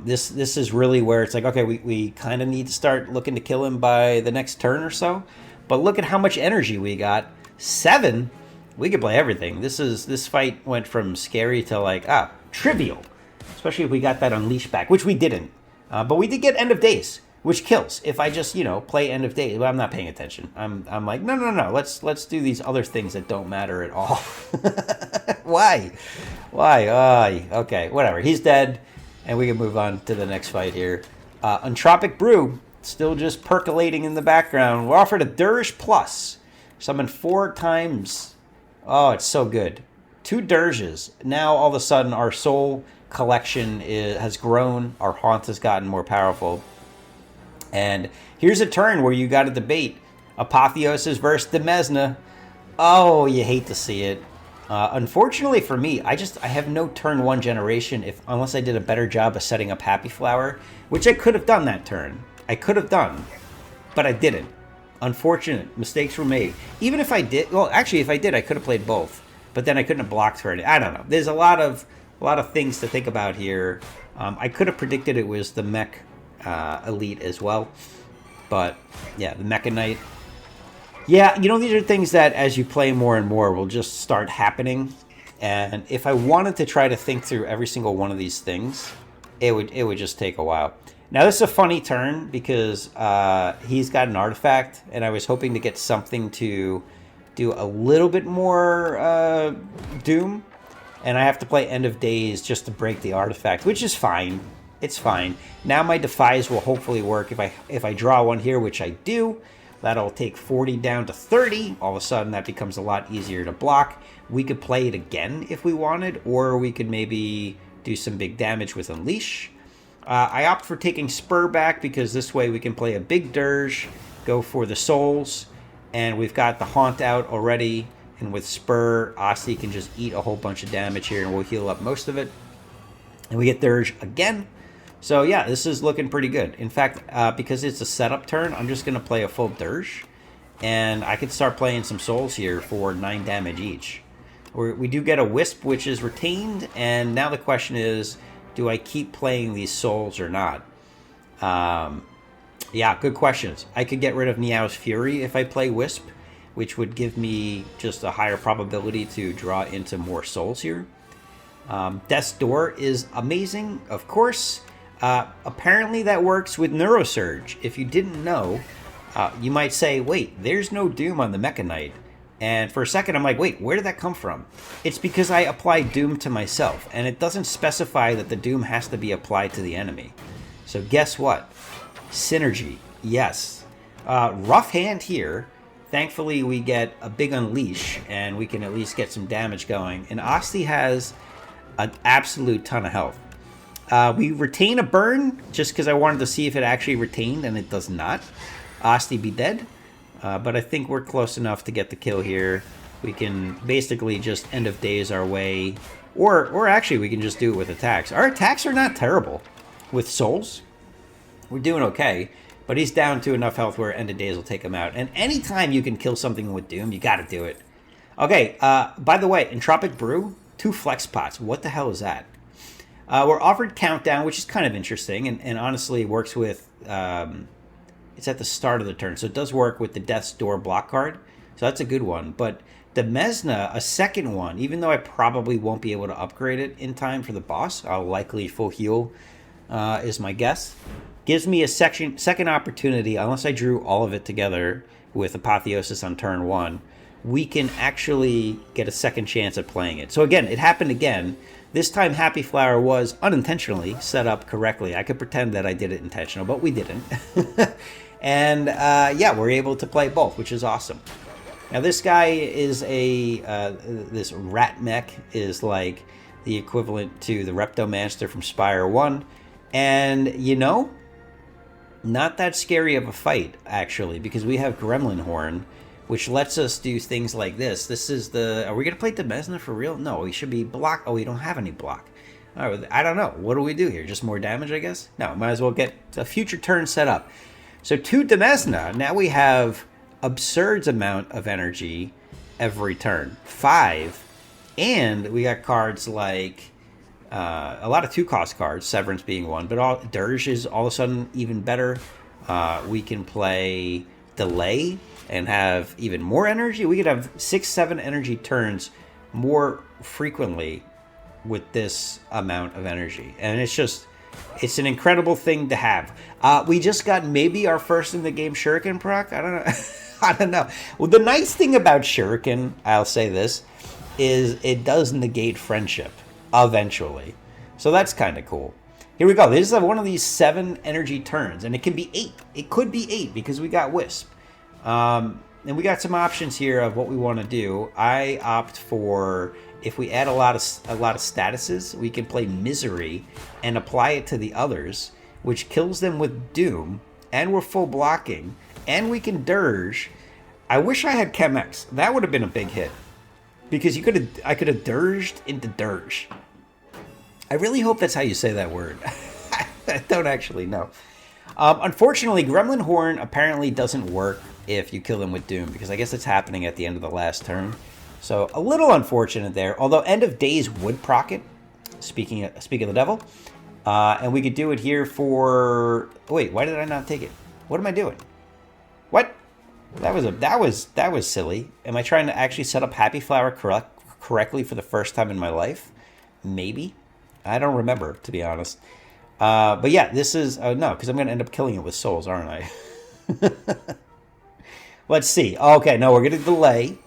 This is really where it's like, okay, we kind of need to start looking to kill him by the next turn or so. But look at how much energy we got. 7? We could play everything. This fight went from scary to like, trivial. Especially if we got that Unleash back, which we didn't. But we did get End of Days, which kills. If I just, play End of Days, well, I'm not paying attention. I'm like, no. Let's do these other things that don't matter at all. Why? Okay, whatever. He's dead, and we can move on to the next fight here. Entropic Brew, still just percolating in the background. We're offered a Dirge Plus. Summon 4 times. Oh, it's so good. 2 Dirges. Now, all of a sudden, our soul collection has grown. Our haunt has gotten more powerful. And here's a turn where you got to debate Apotheosis versus Demesna. Oh, you hate to see it. Unfortunately for me, I have no turn 1 generation unless I did a better job of setting up Happy Flower, which I could have done that turn. I could have done, but I didn't. Unfortunate. Mistakes were made. Even if I did, well, actually, if I did, I could have played both, but then I couldn't have blocked for it. I don't know. There's a lot of things to think about here. I could have predicted it was the Mech Elite as well, but yeah, the Mecha Knight. Yeah, these are things that as you play more and more will just start happening. And if I wanted to try to think through every single one of these things, it would just take a while. Now, this is a funny turn because he's got an artifact, and I was hoping to get something to do a little bit more Doom. And I have to play End of Days just to break the artifact, which is fine. It's fine. Now my Defies will hopefully work. If I draw one here, which I do, that'll take 40 down to 30. All of a sudden, that becomes a lot easier to block. We could play it again if we wanted, or we could maybe do some big damage with Unleash. I opt for taking Spur back because this way we can play a big Dirge, go for the Souls, and we've got the Haunt out already. And with Spur, Asti can just eat a whole bunch of damage here, and we'll heal up most of it. And we get Dirge again. So yeah, this is looking pretty good. In fact, because it's a setup turn, I'm just going to play a full Dirge. And I can start playing some Souls here for 9 damage each. We do get a Wisp, which is retained. And now the question is, do I keep playing these Souls or not? Yeah, good questions. I could get rid of NEOW's Fury if I play Wisp, which would give me just a higher probability to draw into more Souls here. Death's Door is amazing, of course. Apparently that works with Neurosurge. If you didn't know, you might say, wait, there's no Doom on the Mecha Knight. And for a second, I'm like, wait, where did that come from? It's because I applied Doom to myself, and it doesn't specify that the Doom has to be applied to the enemy. So guess what? Synergy, yes. Rough hand here. Thankfully, we get a big Unleash, and we can at least get some damage going. And Asti has an absolute ton of health. We retain a burn, just because I wanted to see if it actually retained, and it does not. Asti be dead. But I think we're close enough to get the kill here. We can basically just End of Days our way. Or actually, we can just do it with attacks. Our attacks are not terrible with Souls. We're doing okay. But he's down to enough health where End of Days will take him out. And anytime you can kill something with Doom, you got to do it. Okay, by the way, Entropic Brew, 2 Flex Pots. What the hell is that? We're offered Countdown, which is kind of interesting. And honestly works with... it's at the start of the turn. So it does work with the Death's Door block card. So that's a good one. But the Demesna, a second one, even though I probably won't be able to upgrade it in time for the boss, I'll likely full heal is my guess. Gives me a second opportunity, unless I drew all of it together with Apotheosis on turn 1, we can actually get a second chance at playing it. So again, it happened again. This time Happy Flower was unintentionally set up correctly. I could pretend that I did it intentional, but we didn't. And yeah, we're able to play both, which is awesome. Now this guy is this rat mech is like the equivalent to the Reptomancer from Spire 1. And not that scary of a fight, actually, because we have Gremlin Horn, which lets us do things like this. This is are we going to play Demesna for real? No, we should be block. Oh, we don't have any block. Oh, I don't know. What do we do here? Just more damage, I guess? No, might as well get a future turn set up. So 2 Demesna. Now we have absurd amount of energy every turn. 5. And we got cards like... a lot of 2-cost cards, Severance being one, but Dirge is all of a sudden even better. We can play Delay and have even more energy. We could have 6-7 energy turns more frequently with this amount of energy. And it's just It's an incredible thing to have. We just got maybe our first in the game Shuriken proc. I don't know. I don't know. Well, the nice thing about Shuriken, I'll say this, is it does negate friendship eventually. So that's kind of cool. Here we go. This is one of these 7 energy turns, and it can be 8. It could be 8 because we got Wisp. And we got some options here of what we want to do. I opt for, if we add a lot of statuses, we can play Misery and apply it to the others, which kills them with Doom, and we're full blocking, and we can Dirge. I wish I had Chemex. That would have been a big hit, because I could have Dirged into Dirge. I really hope that's how you say that word. I don't actually know. Unfortunately, Gremlin Horn apparently doesn't work if you kill them with Doom, because I guess it's happening at the end of the last turn. So a little unfortunate there, although End of Days would proc it, speaking of the devil. And we could do it here for... Wait, why did I not take it? What am I doing? What? That was silly. Am I trying to actually set up Happy Flower correctly for the first time in my life? Maybe. I don't remember, to be honest. But yeah, this is... no, because I'm going to end up killing it with souls, aren't I? Let's see. Okay, no, we're going to delay.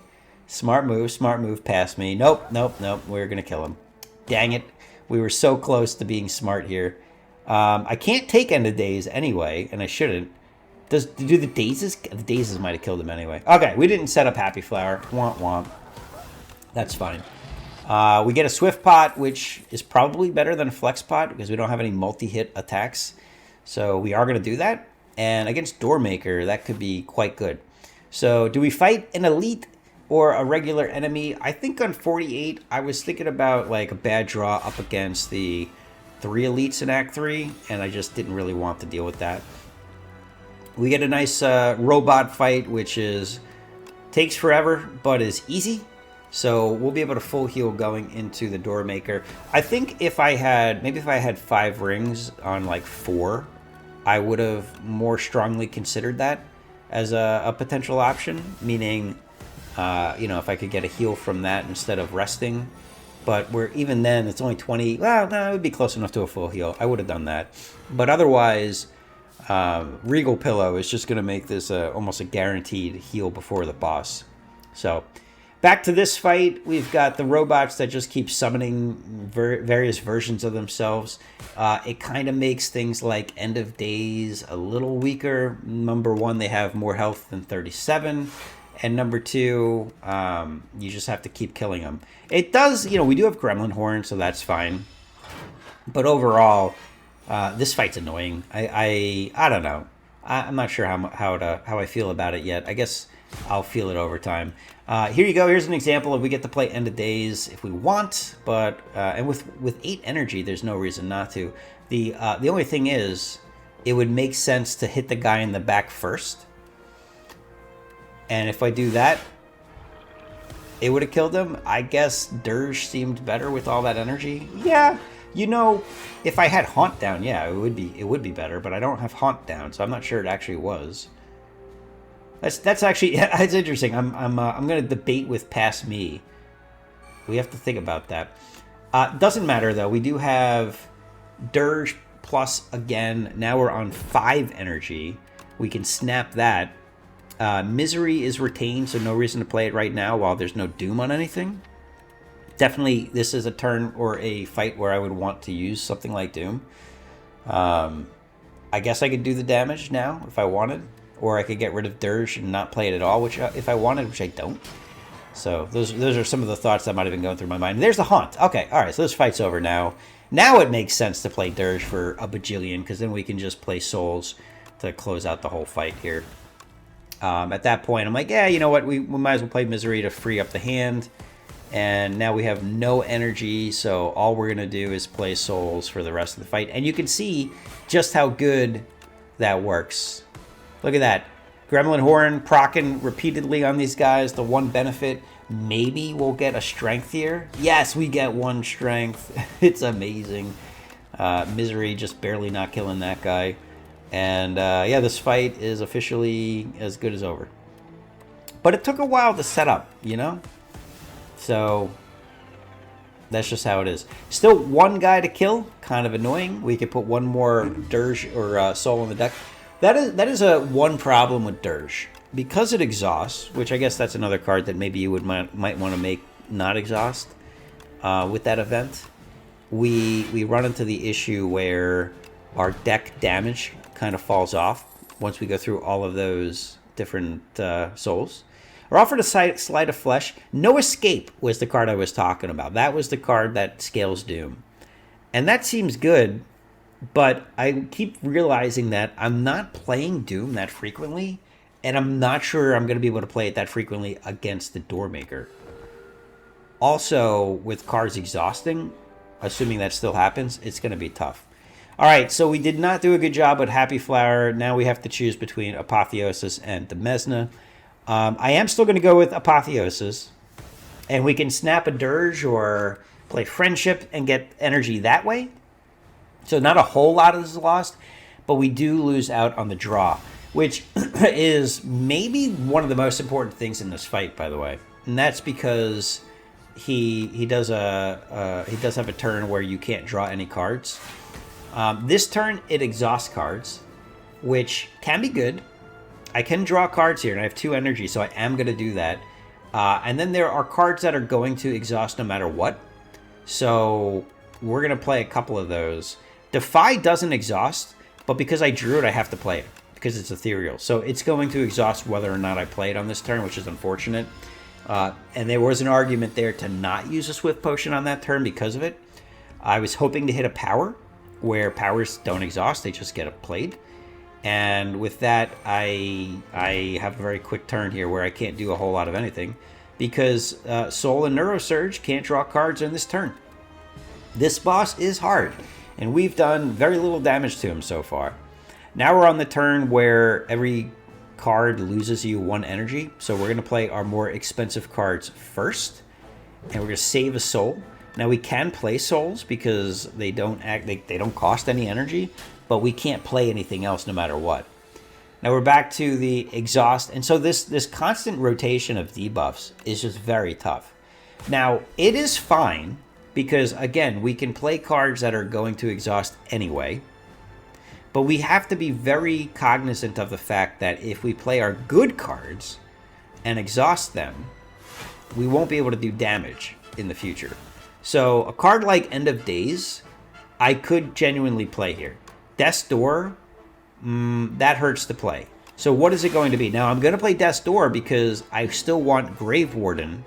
Smart move past me. Nope. We're going to kill him. Dang it. We were so close to being smart here. I can't take End of Days anyway, and I shouldn't. Do the Dazes? The Dazes might have killed him anyway. Okay, we didn't set up Happy Flower. Womp womp. That's fine. We get a Swift Pot, which is probably better than a Flex Pot because we don't have any multi-hit attacks. So we are going to do that. And against Doormaker, that could be quite good. So do we fight an elite or a regular enemy? I think on 48, I was thinking about like a bad draw up against the 3 elites in Act 3, and I just didn't really want to deal with that. We get a nice robot fight, which takes forever, but is easy. So we'll be able to full heal going into the Doormaker. I think if I had 5 rings on like 4, I would have more strongly considered that as a potential option, meaning, if I could get a heal from that instead of resting. But even then, it's only 20. Well, no, it would be close enough to a full heal. I would have done that. But otherwise, Regal Pillow is just going to make this almost a guaranteed heal before the boss. So back to this fight, we've got the robots that just keep summoning various versions of themselves. It kind of makes things like End of Days a little weaker. Number 1, they have more health than 37. And number 2, you just have to keep killing them. It does, we do have Gremlin Horn, so that's fine. But overall, this fight's annoying. I don't know. I'm not sure how I feel about it yet. I guess I'll feel it over time. Here you go. Here's an example of we get to play End of Days if we want, but and with 8 energy, there's no reason not to. The only thing is, it would make sense to hit the guy in the back first. And if I do that, it would have killed him. I guess Dirge seemed better with all that energy. Yeah, if I had Haunt down, yeah, it would be better. But I don't have Haunt down, so I'm not sure it actually was. That's actually it's interesting. I'm gonna debate with Past Me. We have to think about that. Doesn't matter though. We do have Dirge plus again. Now we're on 5 energy. We can snap that. Misery is retained, so no reason to play it right now while there's no Doom on anything. Definitely, this is a turn or a fight where I would want to use something like Doom. I guess I could do the damage now if I wanted, or I could get rid of Dirge and not play it at all, which if I wanted, which I don't. So those are some of the thoughts that might have been going through my mind. There's the Haunt. Okay, all right, so this fight's over now. Now it makes sense to play Dirge for a bajillion, because then we can just play Souls to close out the whole fight here. At that point, I'm like, yeah, you know what? We might as well play Misery to free up the hand. And now we have no energy, so all we're going to do is play Souls for the rest of the fight. And you can see just how good that works. Look at that. Gremlin Horn procking repeatedly on these guys. The one benefit, maybe we'll get a strength here. Yes, we get 1 strength. It's amazing. Misery just barely not killing that guy. And yeah, this fight is officially as good as over. But it took a while to set up, So That's just how it is. Still one guy to kill, kind of annoying. We could put one more Dirge or Soul on the deck. That is a one problem with Dirge. Because it exhausts, which I guess that's another card that maybe you might want to make not exhaust with that event. We run into the issue where our deck damage kind of falls off once we go through all of those different souls. We're offered a Sleight of Flesh. No Escape was the card I was talking about. That was the card that scales Doom. And that seems good, but I keep realizing that I'm not playing Doom that frequently, and I'm not sure I'm going to be able to play it that frequently against the Doormaker. Also, with cards exhausting, assuming that still happens, it's going to be tough. All right, so we did not do a good job with Happy Flower. Now we have to choose between Apotheosis and Demesna. I am still going to go with Apotheosis, and we can snap a Dirge or play Friendship and get energy that way. So not a whole lot is lost, but we do lose out on the draw, which is maybe one of the most important things in this fight, by the way. And that's because he does have a turn where you can't draw any cards. This turn, it exhausts cards, which can be good. I can draw cards here, and I have 2 energy, so I am going to do that. And then there are cards that are going to exhaust no matter what. So we're going to play a couple of those. Defy doesn't exhaust, but because I drew it, I have to play it, because it's ethereal. So it's going to exhaust whether or not I play it on this turn, which is unfortunate. And there was an argument there to not use a Swift Potion on that turn because of it. I was hoping to hit a power, where powers don't exhaust, they just get played. And with that, I have a very quick turn here where I can't do a whole lot of anything because Soul and Neurosurge can't draw cards in this turn. This boss is hard, and we've done very little damage to him so far. Now we're on the turn where every card loses you 1 energy, so we're going to play our more expensive cards first, and we're going to save a Soul. Now we can play Souls because they don't cost any energy, but we can't play anything else no matter what. Now we're back to the exhaust, and so this constant rotation of debuffs is just very tough. Now it is fine because again we can play cards that are going to exhaust anyway, but we have to be very cognizant of the fact that if we play our good cards and exhaust them, we won't be able to do damage in the future. So a card like End of Days, I could genuinely play here. Death's Door, that hurts to play. So what is it going to be? Now I'm going to play Death's Door because I still want Grave Warden,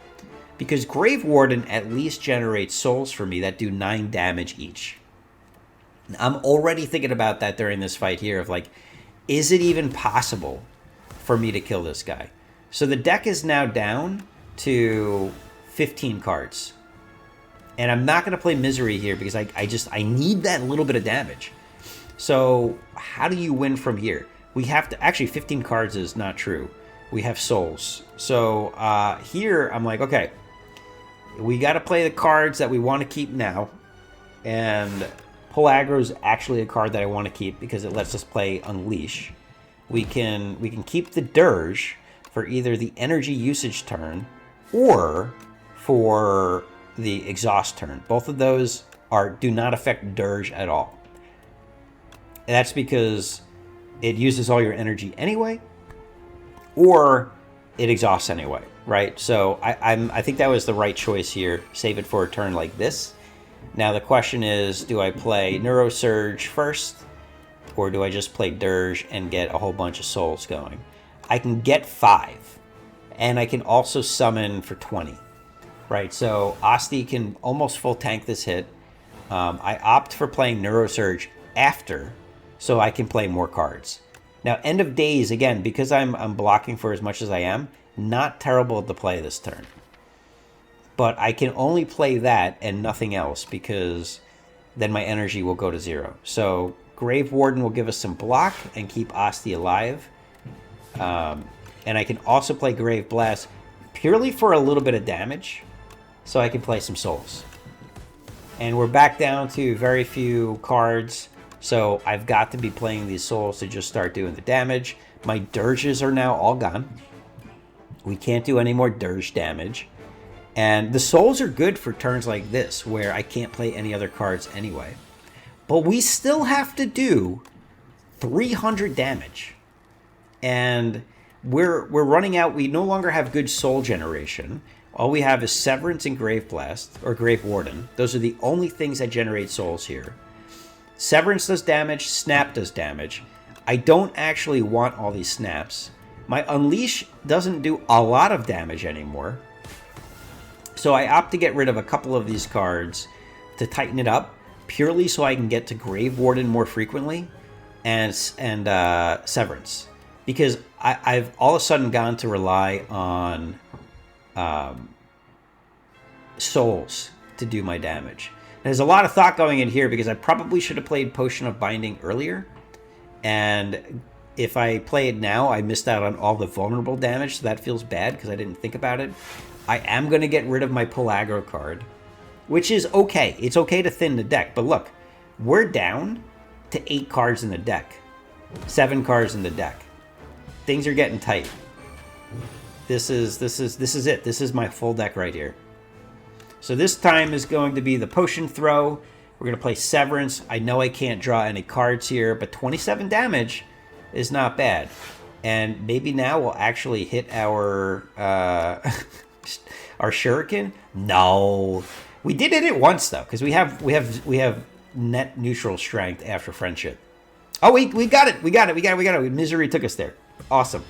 because Grave Warden at least generates souls for me that do 9 damage each. I'm already thinking about that during this fight here of like, is it even possible for me to kill this guy? So the deck is now down to 15 cards. And I'm not going to play Misery here because I need that little bit of damage. So how do you win from here? We have to, actually 15 cards is not true. We have souls. So here I'm like, okay, we got to play the cards that we want to keep now. And Pull Aggro is actually a card that I want to keep because it lets us play Unleash. We can keep the Dirge for either the energy usage turn or for the exhaust turn. Both of those do not affect Dirge at all. And that's because it uses all your energy anyway, or it exhausts anyway, right? So I think that was the right choice here. Save it for a turn like this. Now the question is, do I play Neurosurge first, or do I just play Dirge and get a whole bunch of souls going? I can get 5, and I can also summon for 20, right? So Asti can almost full tank this hit. I opt for playing Neurosurge after, so I can play more cards. Now, End of Days, again, because I'm blocking for as much as I am, not terrible to play this turn. But I can only play that and nothing else because then my energy will go to 0. So Grave Warden will give us some block and keep Asti alive. And I can also play Grave Blast purely for a little bit of damage, so I can play some souls. And we're back down to very few cards. So I've got to be playing these souls to just start doing the damage. My dirges are now all gone. We can't do any more dirge damage. And the souls are good for turns like this, where I can't play any other cards anyway. But we still have to do 300 damage. And we're running out. We no longer have good soul generation. All we have is Severance and Grave Blast, or Grave Warden. Those are the only things that generate souls here. Severance does damage, Snap does damage. I don't actually want all these snaps. My Unleash doesn't do a lot of damage anymore. So I opt to get rid of a couple of these cards to tighten it up, purely so I can get to Grave Warden more frequently and Severance. Because I've all of a sudden gone to rely on souls to do my damage. There's a lot of thought going in here because I probably should have played Potion of Binding earlier. And if I play it now, I missed out on all the vulnerable damage, so that feels bad because I didn't think about it. I am going to get rid of my Pull Aggro card, which is okay. It's okay to thin the deck, but look, we're down to 8 cards in the deck. 7 cards in the deck. Things are getting tight. This is it. This is my full deck right here. So this time is going to be the Potion Throw. We're going to play Severance. I know I can't draw any cards here, but 27 damage is not bad. And maybe now we'll actually hit our our Shuriken. No, we did it once though, because we have net neutral strength after Friendship. Oh, we got it. We got it. Misery took us there. Awesome.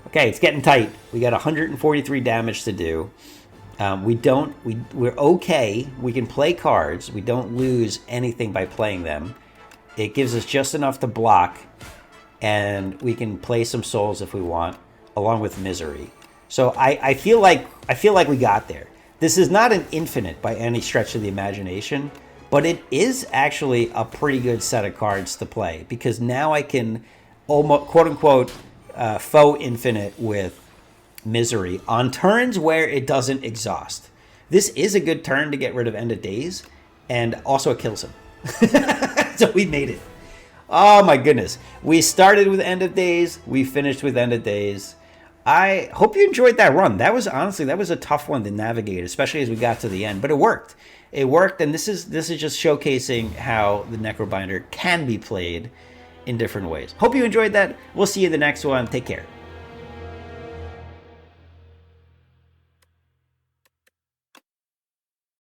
Okay, it's getting tight. We got 143 damage to do. We're okay. We can play cards. We don't lose anything by playing them. It gives us just enough to block, and we can play some souls if we want, along with Misery. So I feel like we got there. This is not an infinite by any stretch of the imagination, but it is actually a pretty good set of cards to play, because now I can almost quote unquote faux infinite with Misery on turns where it doesn't exhaust. This is a good turn to get rid of End of Days, and also it kills him. So we made it. Oh my goodness. We started with End of Days, we finished with End of Days. I hope you enjoyed that run. That was a tough one to navigate, especially as we got to the end, but it worked. It worked, and this is just showcasing how the Necrobinder can be played in different ways. Hope you enjoyed that. We'll see you in the next one. Take care.